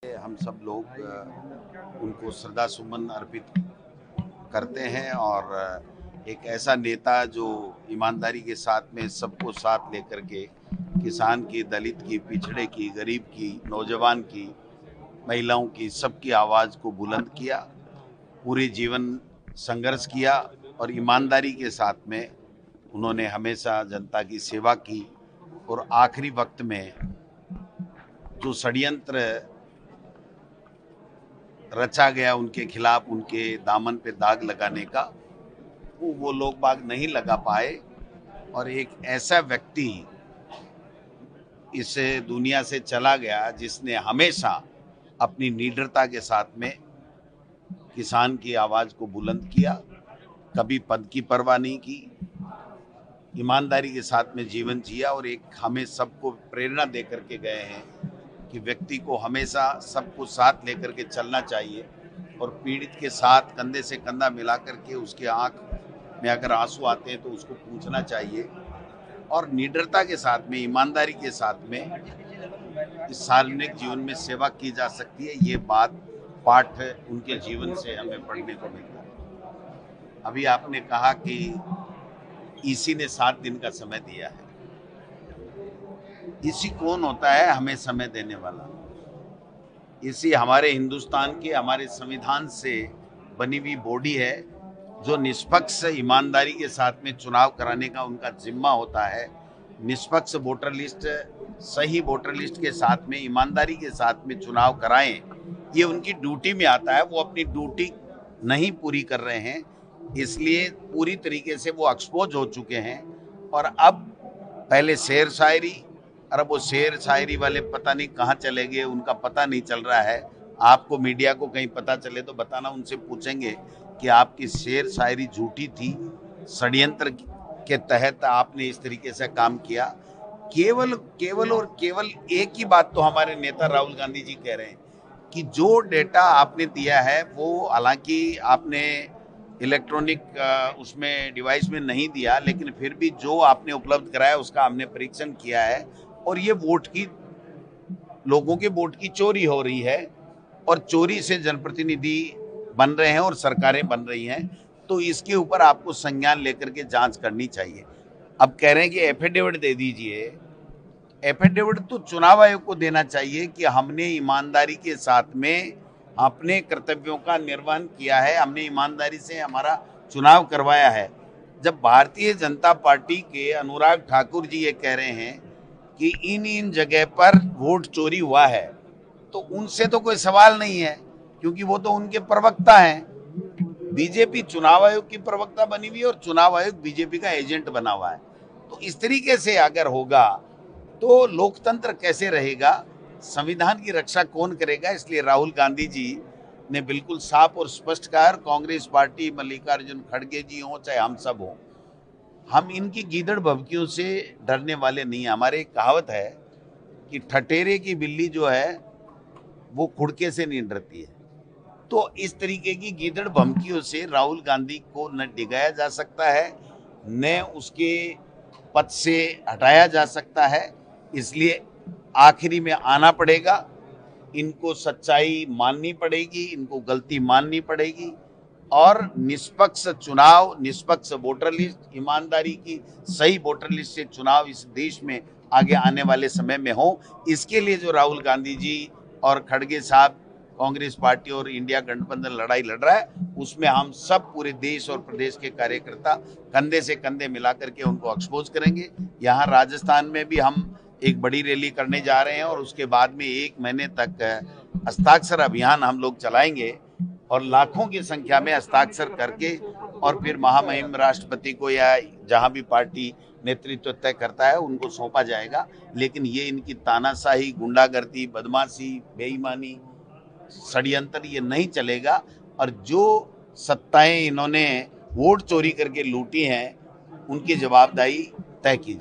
हम सब लोग उनको श्रद्धा सुमन अर्पित करते हैं और एक ऐसा नेता जो ईमानदारी के साथ में सबको साथ लेकर के किसान की, दलित की, पिछड़े की, गरीब की, नौजवान की, महिलाओं की, सबकी आवाज़ को बुलंद किया, पूरे जीवन संघर्ष किया और ईमानदारी के साथ में उन्होंने हमेशा जनता की सेवा की। और आखिरी वक्त में जो षड्यंत्र रचा गया उनके खिलाफ, उनके दामन पे दाग लगाने का, वो लोग बाग नहीं लगा पाए। और एक ऐसा व्यक्ति इस दुनिया से चला गया जिसने हमेशा अपनी निडरता के साथ में किसान की आवाज़ को बुलंद किया, कभी पद की परवाह नहीं की, ईमानदारी के साथ में जीवन जिया और एक हमें सबको प्रेरणा दे करके गए हैं कि व्यक्ति को हमेशा सबको साथ लेकर के चलना चाहिए और पीड़ित के साथ कंधे से कंधा मिला करके उसके आंख में अगर आंसू आते हैं तो उसको पूछना चाहिए और निडरता के साथ में, ईमानदारी के साथ में इस सार्वजनिक जीवन में सेवा की जा सकती है। ये बात पाठ उनके जीवन से हमें पढ़ने को मिलता है। अभी आपने कहा कि इसी ने 7 दिन का समय दिया है। इसी कौन होता है हमें समय देने वाला? इसी हमारे हिंदुस्तान के, हमारे संविधान से बनी हुई बॉडी है जो निष्पक्ष ईमानदारी के साथ में चुनाव कराने का उनका जिम्मा होता है। निष्पक्ष वोटर लिस्ट, सही वोटर लिस्ट के साथ में ईमानदारी के साथ में चुनाव कराएं, ये उनकी ड्यूटी में आता है। वो अपनी ड्यूटी नहीं पूरी कर रहे हैं, इसलिए पूरी तरीके से वो एक्सपोज हो चुके हैं। और अब पहले शेर शायरी, और अब वो शेर शायरी वाले पता नहीं कहाँ चले गए, उनका पता नहीं चल रहा है। आपको मीडिया को कहीं पता चले तो बताना, उनसे पूछेंगे कि आपकी शेर शायरी झूठी थी, षड्यंत्र के तहत आपने इस तरीके से काम किया। केवल केवल और केवल एक ही बात तो हमारे नेता राहुल गांधी जी कह रहे हैं कि जो डेटा आपने दिया है वो, हालांकि आपने इलेक्ट्रॉनिक उसमें डिवाइस में नहीं दिया, लेकिन फिर भी जो आपने उपलब्ध कराया उसका हमने परीक्षण किया है और ये लोगों के वोट की चोरी हो रही है और चोरी से जनप्रतिनिधि बन रहे हैं और सरकारें बन रही हैं। तो इसके ऊपर आपको संज्ञान लेकर के जांच करनी चाहिए। अब कह रहे हैं कि एफिडेविट दे दीजिए। एफिडेविट तो चुनाव आयोग को देना चाहिए कि हमने ईमानदारी के साथ में अपने कर्तव्यों का निर्वहन किया है, हमने ईमानदारी से हमारा चुनाव करवाया है। जब भारतीय जनता पार्टी के अनुराग ठाकुर जी ये कह रहे हैं कि इन जगह पर वोट चोरी हुआ है, तो उनसे तो कोई सवाल नहीं है क्योंकि वो तो उनके प्रवक्ता हैं। बीजेपी चुनाव आयोग की प्रवक्ता बनी हुई और चुनाव आयोग बीजेपी का एजेंट बना हुआ है। तो इस तरीके से अगर होगा तो लोकतंत्र कैसे रहेगा, संविधान की रक्षा कौन करेगा? इसलिए राहुल गांधी जी ने बिल्कुल साफ और स्पष्ट कहा, कांग्रेस पार्टी, मल्लिकार्जुन खड़गे जी हों चाहे हम सब हों, हम इनकी गीदड़ भभकियों से डरने वाले नहीं हैं। हमारे एक कहावत है कि ठठेरे की बिल्ली जो है वो खुड़के से नहीं डरती है। तो इस तरीके की गीदड़ भभकियों से राहुल गांधी को न डिगाया जा सकता है, न उसके पद से हटाया जा सकता है। इसलिए आखिरी में आना पड़ेगा, इनको सच्चाई माननी पड़ेगी, इनको गलती माननी पड़ेगी और निष्पक्ष चुनाव, निष्पक्ष वोटर लिस्ट, ईमानदारी की सही वोटर लिस्ट से चुनाव इस देश में आगे आने वाले समय में हो। इसके लिए जो राहुल गांधी जी और खड़गे साहब कांग्रेस पार्टी और इंडिया गठबंधन लड़ाई लड़ रहा है, उसमें हम सब पूरे देश और प्रदेश के कार्यकर्ता कंधे से कंधे मिलाकर के उनको एक्सपोज करेंगे। यहाँ राजस्थान में भी हम एक बड़ी रैली करने जा रहे हैं और उसके बाद में 1 महीने तक हस्ताक्षर अभियान हम लोग चलाएंगे और लाखों की संख्या में हस्ताक्षर करके और फिर महामहिम राष्ट्रपति को या जहां भी पार्टी नेतृत्व तय करता है उनको सौंपा जाएगा। लेकिन ये इनकी तानाशाही, गुंडागर्दी, बदमाशी, बेईमानी, षड्यंत्र ये नहीं चलेगा। और जो सत्ताएं इन्होंने वोट चोरी करके लूटी हैं उनकी जवाबदारी तय की जाए।